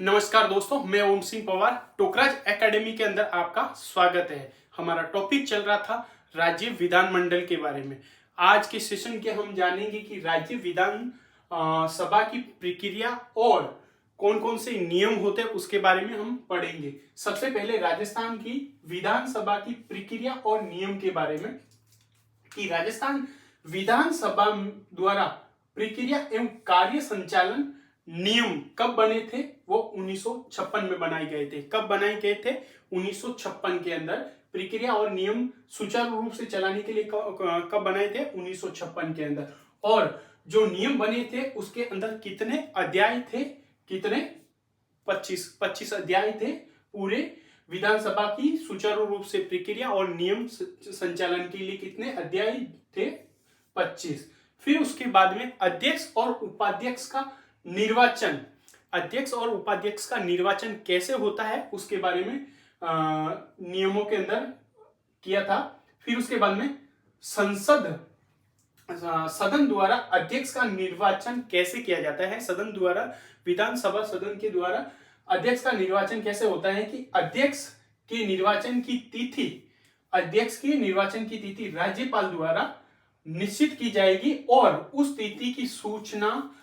नमस्कार दोस्तों, मैं ओम सिंह पवार। टोकराज एकेडमी के अंदर आपका स्वागत है। हमारा टॉपिक चल रहा था राज्य विधानमंडल के बारे में। आज के सेशन के हम जानेंगे कि राज्य विधान सभा की प्रक्रिया और कौन कौन से नियम होते हैं उसके बारे में हम पढ़ेंगे। सबसे पहले राजस्थान की विधानसभा की प्रक्रिया और नियम के बारे में कि राजस्थान विधानसभा द्वारा प्रक्रिया एवं कार्य संचालन नियम कब बने थे, वो 1956 में बनाए गए थे। कब बनाए गए थे? 1956 के अंदर प्रक्रिया और नियम सुचारू रूप से चलाने के लिए कब बनाए थे? 1956 के अंदर। और जो नियम बने थे उसके अंदर कितने अध्याय थे? कितने? 25 अध्याय थे। पूरे विधानसभा की सुचारू रूप से प्रक्रिया और नियम संचालन के लिए कितने अध्याय थे? 25। फिर उसके बाद में अध्यक्ष और उपाध्यक्ष का निर्वाचन, अध्यक्ष और उपाध्यक्ष का निर्वाचन कैसे होता है उसके बारे में नियमों के अंदर किया था। फिर उसके बाद में सदन द्वारा अध्यक्ष का निर्वाचन कैसे किया जाता है। सदन द्वारा, विधानसभा सदन के द्वारा अध्यक्ष का निर्वाचन कैसे होता है कि अध्यक्ष के निर्वाचन की तिथि राज्यपाल द्वारा निश्चित की जाएगी और उस तिथि की सूचना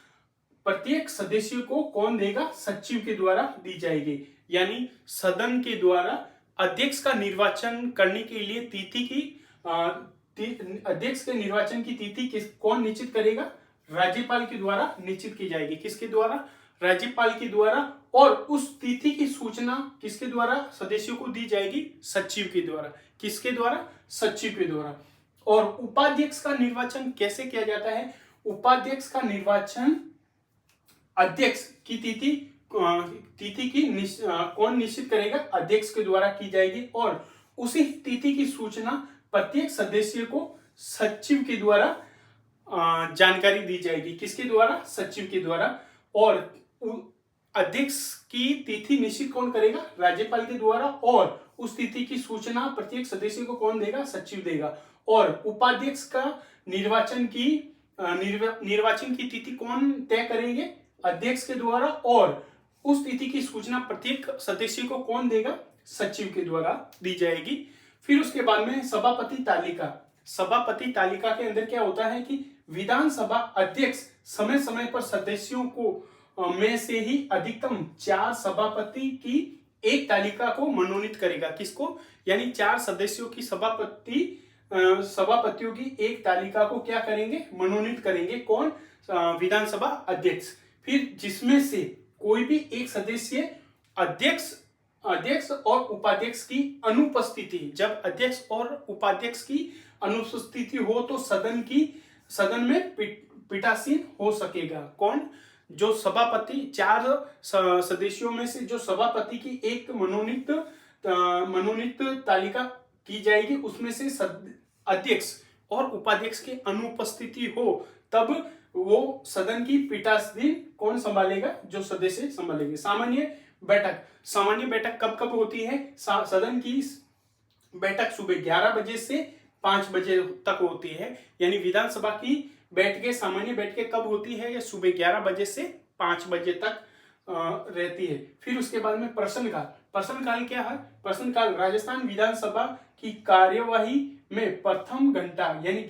प्रत्येक सदस्य को कौन देगा? सचिव के द्वारा दी जाएगी। यानी सदन के द्वारा अध्यक्ष का निर्वाचन करने के लिए अध्यक्ष के निर्वाचन की तिथि कौन निश्चित करेगा? राज्यपाल के द्वारा निश्चित की जाएगी। किसके द्वारा? राज्यपाल के द्वारा। और उस तिथि की सूचना किसके द्वारा सदस्यों को दी जाएगी? सचिव के द्वारा। किसके द्वारा? सचिव के द्वारा। और उपाध्यक्ष का निर्वाचन कैसे किया जाता है? उपाध्यक्ष का निर्वाचन अध्यक्ष की तिथि की कौन निश्चित करेगा? अध्यक्ष के द्वारा की जाएगी और उसी तिथि की सूचना प्रत्येक सदस्य को सचिव के द्वारा जानकारी दी जाएगी। किसके द्वारा? सचिव के द्वारा। और अध्यक्ष की तिथि निश्चित कौन करेगा? राज्यपाल के द्वारा। और उस तिथि की सूचना प्रत्येक सदस्य को कौन देगा? सचिव देगा। और उपाध्यक्ष का निर्वाचन की तिथि कौन तय करेंगे? अध्यक्ष के द्वारा। और उस तिथि की सूचना प्रत्येक सदस्य को कौन देगा? सचिव के द्वारा दी जाएगी। फिर उसके बाद में सभापति तालिका। सभापति तालिका के अंदर क्या होता है कि विधानसभा अध्यक्ष समय समय पर सदस्यों को में से ही अधिकतम 4 सभापति की एक तालिका को मनोनीत करेगा। किसको? यानी 4 सदस्यों की सभापतियों की एक तालिका को क्या करेंगे? मनोनीत करेंगे। कौन? विधानसभा अध्यक्ष। फिर जिसमें से कोई भी एक सदस्य अध्यक्ष और उपाध्यक्ष की अनुपस्थिति, जब अध्यक्ष और उपाध्यक्ष की अनुपस्थिति हो तो सदन में पीठासीन हो सकेगा। कौन? जो सभापति, 4 सदस्यों में से जो सभापति की एक मनोनीत तालिका की जाएगी, उसमें से अध्यक्ष और उपाध्यक्ष की अनुपस्थिति हो तब वो सदन की पीठासीन कौन संभालेगा? जो सदस्य संभालेंगे। सामान्य बैठक कब कब होती है? सदन की बैठक सुबह 11 बजे से 5 बजे तक होती है। यानी विधानसभा की सामान्य बैठकें कब होती है? या सुबह 11 बजे से 5 बजे तक रहती है। फिर उसके बाद में प्रश्नकाल क्या है? प्रश्नकाल राजस्थान विधानसभा की कार्यवाही में प्रथम घंटा यानी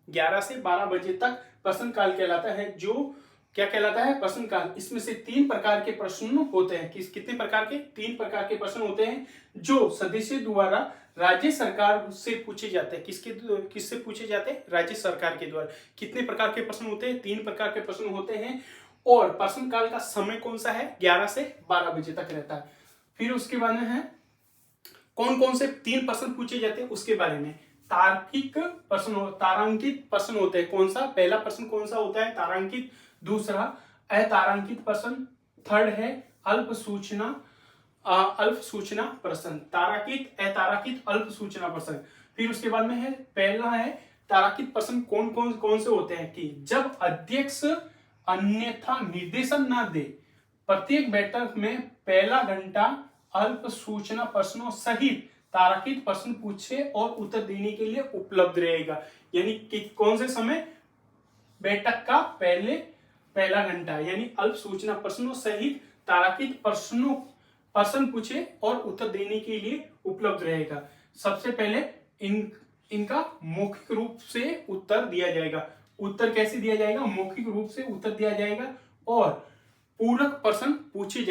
11 से 12 बजे तक प्रश्नकाल कहलाता है। जो क्या कहलाता है? प्रश्नकाल। इसमें से 3 प्रकार के प्रश्न होते हैं। कितने प्रकार के? 3 प्रकार के प्रश्न होते हैं जो सदस्य द्वारा राज्य सरकार से पूछे जाते हैं। किससे पूछे जाते हैं? राज्य सरकार के द्वारा। कितने प्रकार के प्रश्न होते हैं? 3 प्रकार के प्रश्न होते हैं। और प्रश्नकाल का समय कौन सा है? 11 से 12 बजे तक रहता है। फिर उसके बाद में है कौन कौन से 3 प्रश्न पूछे जाते हैं उसके बारे में। तार्किक प्रश्न, तारांकित प्रश्न होते हैं। कौन सा? पहला प्रश्न कौन सा होता है? तारांकित। दूसरा अतारांकित प्रश्न। थर्ड है अल्प सूचना प्रश्न। तारांकित, अतारांकित, अल्प सूचना प्रश्न। फिर उसके बाद में है पहला है तारांकित प्रश्न। कौन से होते हैं कि जब अध्यक्ष अन्यथा निर्देशन न दे, प्रत्येक बैठक में पहला घंटा अल्प सूचना प्रश्नों सहित तारांकित प्रश्न पूछे और उत्तर देने के लिए उपलब्ध रहेगा। यानी कि कौन से समय? बैठक का पहला घंटा यानी अल्प सूचना प्रश्नों सहित तारांकित प्रश्न पूछे और उत्तर देने के लिए उपलब्ध रहेगा। सबसे पहले इनका मौखिक रूप से उत्तर दिया जाएगा। उत्तर कैसे दिया जाएगा? मौखिक रूप से उत्तर दिया जाएगा और पूरक प्रश्न पूछे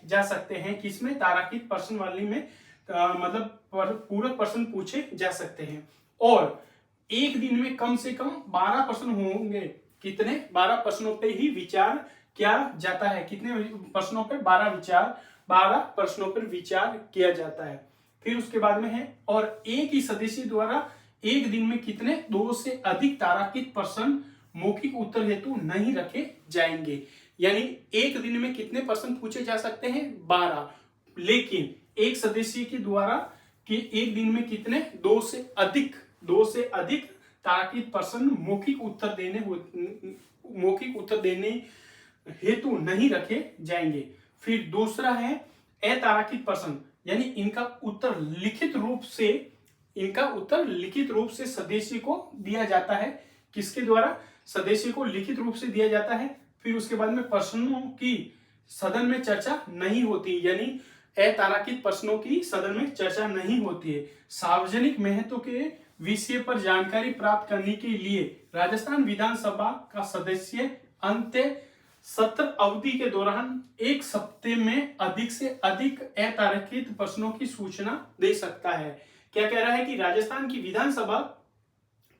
जा सकते हैं। किसमें? तारांकित प्रश्न वाली में मतलब पूरक प्रश्न पूछे जा सकते हैं। और एक दिन में कम से कम 12 प्रश्न होंगे। कितने? 12 प्रश्नों पे ही विचार किया जाता है। कितने प्रश्नों पे? 12 प्रश्नों पर विचार किया जाता है। फिर उसके बाद में है, और एक ही सदस्य द्वारा एक दिन में कितने? 2 से अधिक तारांकित प्रश्न मौखिक उत्तर हेतु नहीं रखे जाएंगे। यानी एक दिन में कितने प्रश्न पूछे जा सकते हैं? 12। लेकिन एक सदस्य के द्वारा कि एक दिन में कितने? 2 से अधिक तारांकित प्रश्न मौखिक उत्तर देने हेतु नहीं रखे जाएंगे। फिर दूसरा है अतारांकित प्रश्न, यानी इनका उत्तर लिखित रूप से सदस्य को दिया जाता है। किसके द्वारा? सदस्य को लिखित रूप से दिया जाता है। फिर उसके बाद में प्रश्नों की सदन में चर्चा नहीं होती, यानी अतारांकित प्रश्नों की सदन में चर्चा नहीं होती है। सार्वजनिक महत्व के विषय पर जानकारी प्राप्त करने के लिए राजस्थान विधानसभा का सदस्य अंत्य सत्र अवधि के दौरान एक सप्ताह में अधिक से अधिक अतारांकित प्रश्नों की सूचना दे सकता है। क्या कह रहा है कि राजस्थान की विधानसभा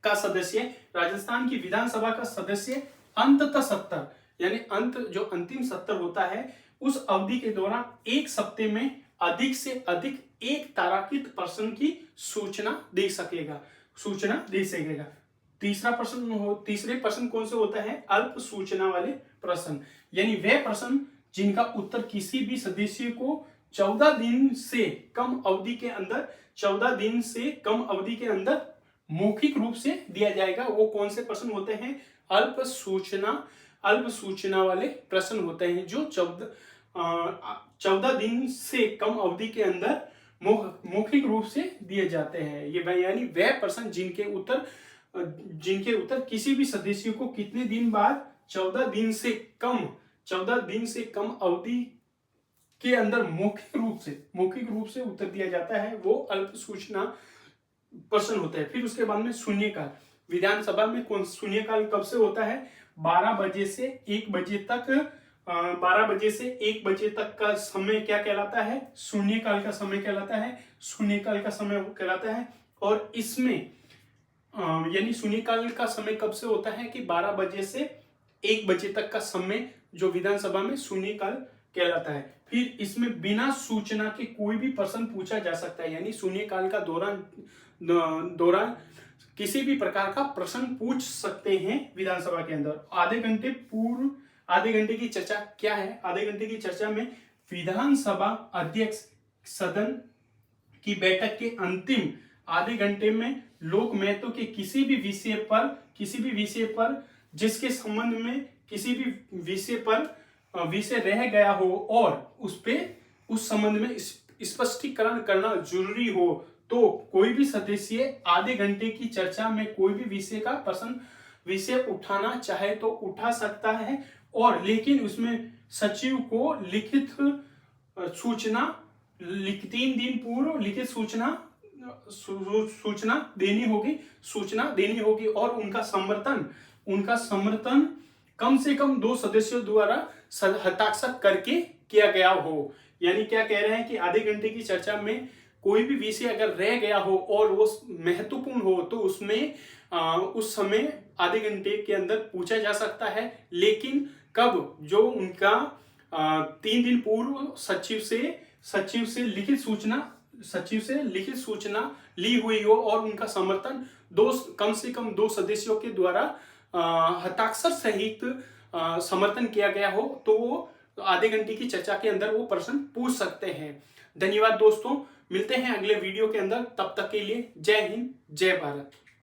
का सदस्य अंततः सत्र, यानी जो अंतिम सत्र होता है उस अवधि के दौरान एक सप्ताह में अधिक से अधिक एक तारांकित प्रश्न की सूचना दे सकेगा। तीसरे प्रश्न कौन से होता है? अल्प सूचना वाले प्रश्न, यानी वे प्रश्न जिनका उत्तर किसी भी सदस्य को 14 दिन से कम अवधि के अंदर मौखिक रूप से दिया जाएगा। वो कौन से प्रश्न होते हैं? अल्प सूचना वाले प्रश्न होते हैं, जो 14 दिन से कम अवधि के अंदर मौखिक रूप से दिए जाते हैं। ये यानी वह प्रश्न जिनके उत्तर किसी भी सदस्य को कितने दिन बाद 14 दिन से कम अवधि के अंदर मौखिक रूप से उत्तर दिया जाता है, वो अल्प सूचना प्रश्न होता है। फिर उसके बाद में शून्यकाल। विधानसभा में शून्यकाल कब से होता है? 12 बजे से 1 बजे तक का समय क्या कहलाता है? शून्यकाल का समय कहलाता है। और इसमें यानी शून्यकाल का समय कब से होता है? कि 12 बजे से 1 बजे तक का समय जो विधानसभा में शून्यकाल कहलाता है। फिर इसमें बिना सूचना के कोई भी प्रश्न पूछा जा सकता है, यानी शून्यकाल का दौरान किसी भी प्रकार का प्रश्न पूछ सकते हैं विधानसभा के अंदर। आधे घंटे की चर्चा क्या है? आधे घंटे की चर्चा में विधानसभा अध्यक्ष सदन की बैठक के अंतिम आधे घंटे में लोक महत्व के किसी भी विषय पर जिसके संबंध में किसी भी विषय रह गया हो और उस संबंध में स्पष्टीकरण करना जरूरी हो, तो कोई भी सदस्य आधे घंटे की चर्चा में कोई भी विषय उठाना चाहे तो उठा सकता है। और लेकिन उसमें सचिव को लिखित सूचना 3 दिन पूर्व लिखित सूचना देनी होगी और उनका समर्थन कम से कम 2 सदस्यों द्वारा हस्ताक्षर करके किया गया हो। यानी क्या कह रहे हैं कि आधे घंटे की चर्चा में कोई भी विषय अगर रह गया हो और वो महत्वपूर्ण हो तो उसमें उस समय आधे घंटे के अंदर पूछा जा सकता है। लेकिन कब? जो उनका 3 दिन पूर्व सचिव से लिखित सूचना ली हुई हो और उनका समर्थन कम से कम 2 सदस्यों के द्वारा हस्ताक्षर सहित समर्थन किया गया हो, तो वो आधे घंटे की चर्चा के अंदर वो प्रश्न पूछ सकते हैं। धन्यवाद दोस्तों, मिलते हैं अगले वीडियो के अंदर। तब तक के लिए जय हिंद, जय भारत।